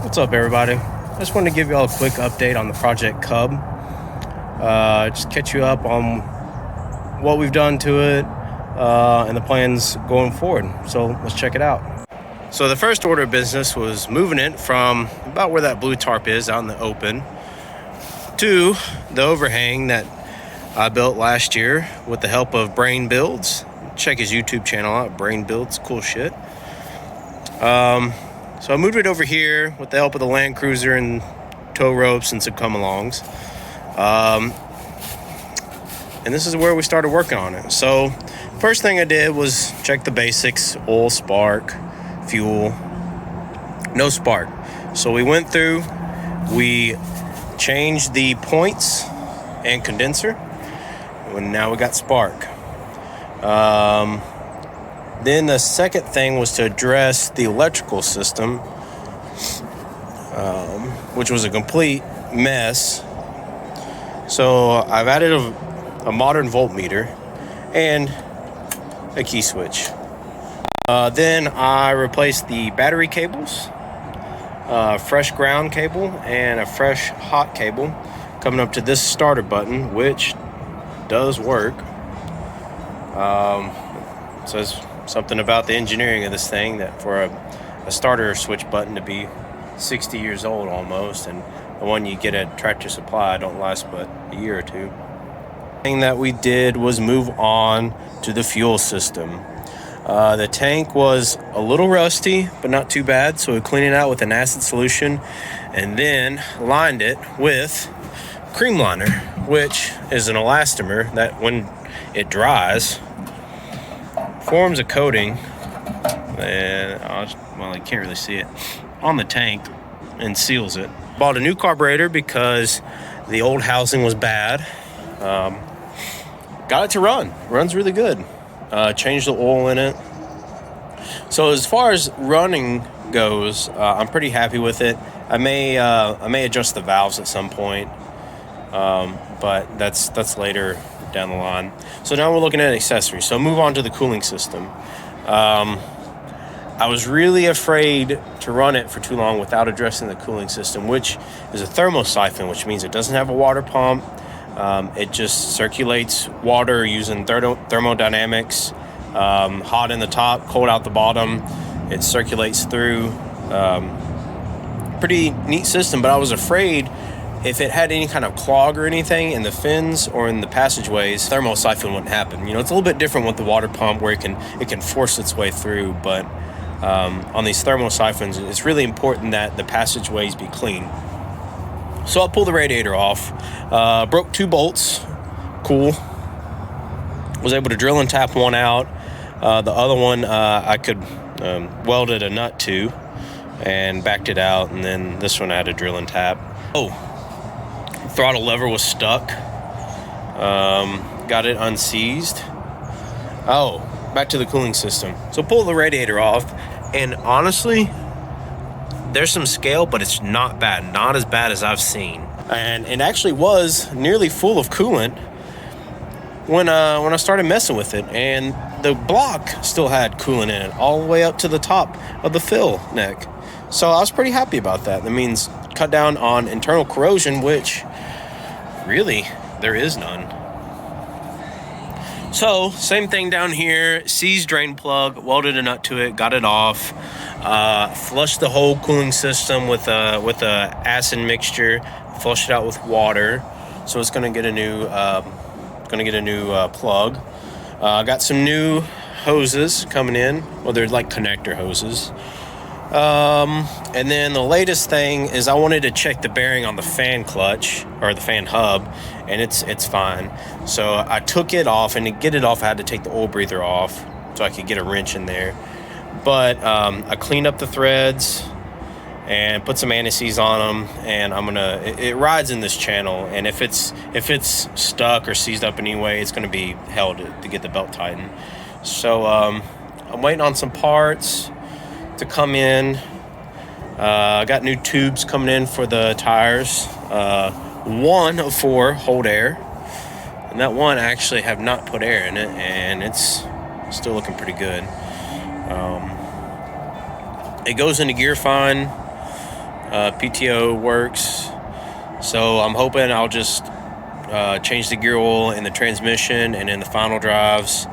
What's up, everybody? I just wanted to give you all a quick update on the Project Cub. Just catch you up on what we've done to it and the plans going forward. So let's check it out. So the first order of business was moving it from about where that blue tarp is out in the open to the overhang that I built last year with the help of Brain Builds. Check his YouTube channel out, Brain Builds, cool shit. So I moved it over here with the help of the Land Cruiser and tow ropes and some come-alongs. And this is where we started working on it. So first thing I did was check the basics: oil, spark, fuel. No spark. So we went through, we changed the points and condenser, and now we got spark. Then the second thing was to address the electrical system, which was a complete mess. So I've added a modern voltmeter and a key switch. Then I replaced the battery cables, fresh ground cable, and a fresh hot cable coming up to this starter button, which does work. Says something about the engineering of this thing, that for a starter switch button to be 60 years old almost, and the one you get at Tractor Supply don't last but a year or two. The thing that we did was move on to the fuel system. The tank was a little rusty, but not too bad, so we cleaned it out with an acid solution and then lined it with cream liner, which is an elastomer that when it dries forms a coating, and well, you can't really see it, on the tank and seals it. Bought a new carburetor because the old housing was bad. Got it to run. Runs really good. Changed the oil in it. So as far as running goes, I'm pretty happy with it. I may adjust the valves at some point, but that's later down the line. So now we're looking at accessories. So move on to the cooling system. I was really afraid to run it for too long without addressing the cooling system, which is a thermosiphon, which means it doesn't have a water pump. It just circulates water using thermodynamics. Hot in the top, cold out the bottom. It circulates through. Pretty neat system, but I was afraid if it had any kind of clog or anything in the fins or in the passageways, thermosiphon wouldn't happen. You know, it's a little bit different with the water pump where it can force its way through, but on these thermosiphons, it's really important that the passageways be clean. So I pulled the radiator off, broke 2 bolts, cool. Was able to drill and tap one out. The other one I could welded a nut to and backed it out, and then this one I had to drill and tap. Throttle lever was stuck. Got it unseized. Back to the cooling system. So pull the radiator off, and honestly, there's some scale, but it's not bad. Not as bad as I've seen. And it actually was nearly full of coolant when I started messing with it, and the block still had coolant in it all the way up to the top of the fill neck. So I was pretty happy about that. That means cut down on internal corrosion, which really there is none. So same thing down here, seized drain plug, welded a nut to it, got it off, flushed the whole cooling system with a acid mixture, flushed it out with water, so it's going to get a new plug. Got some new hoses coming in. Well, they're like connector hoses. And then the latest thing is I wanted to check the bearing on the fan clutch or the fan hub, and it's fine. So I took it off, and to get it off I had to take the oil breather off so I could get a wrench in there. But I cleaned up the threads and put some anti-seize on them, and it rides in this channel, and if it's stuck or seized up anyway, it's gonna be held to get the belt tightened. So I'm waiting on some parts to come in. I got new tubes coming in for the tires. 1 of 4 hold air, and that one actually have not put air in it, and it's still looking pretty good. It goes into gear fine. PTO works. So I'm hoping I'll just change the gear oil in the transmission and in the final drives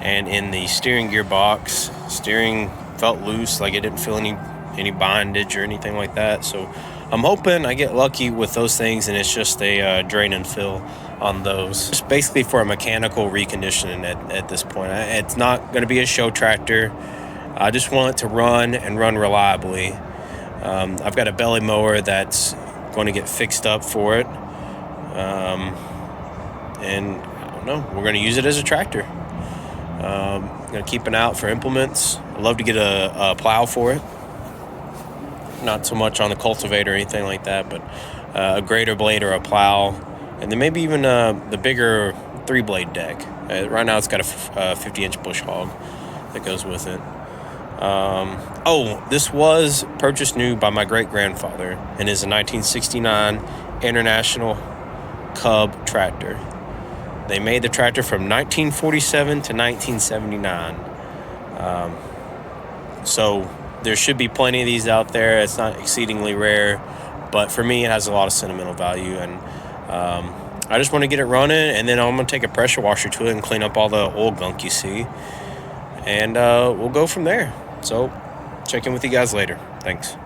and in the steering gear box. Steering felt loose, like it didn't feel any bondage or anything like that. So I'm hoping I get lucky with those things and it's just a drain and fill on those. Just basically for a mechanical reconditioning at this point. It's not going to be a show tractor. I just want it to run and run reliably. I've got a belly mower that's going to get fixed up for it. And I don't know, we're going to use it as a tractor. I'm going to keep an eye out for implements. I'd love to get a plow for it. Not so much on the cultivator or anything like that, but a grader blade or a plow. And then maybe even the bigger 3-blade deck. Right now it's got a 50-inch bush hog that goes with it. This was purchased new by my great-grandfather and is a 1969 International Cub Tractor. They made the tractor from 1947 to 1979. So there should be plenty of these out there. It's not exceedingly rare, but for me it has a lot of sentimental value, and I just want to get it running, and then I'm going to take a pressure washer to it and clean up all the oil gunk you see, and we'll go from there. So check in with you guys later. Thanks.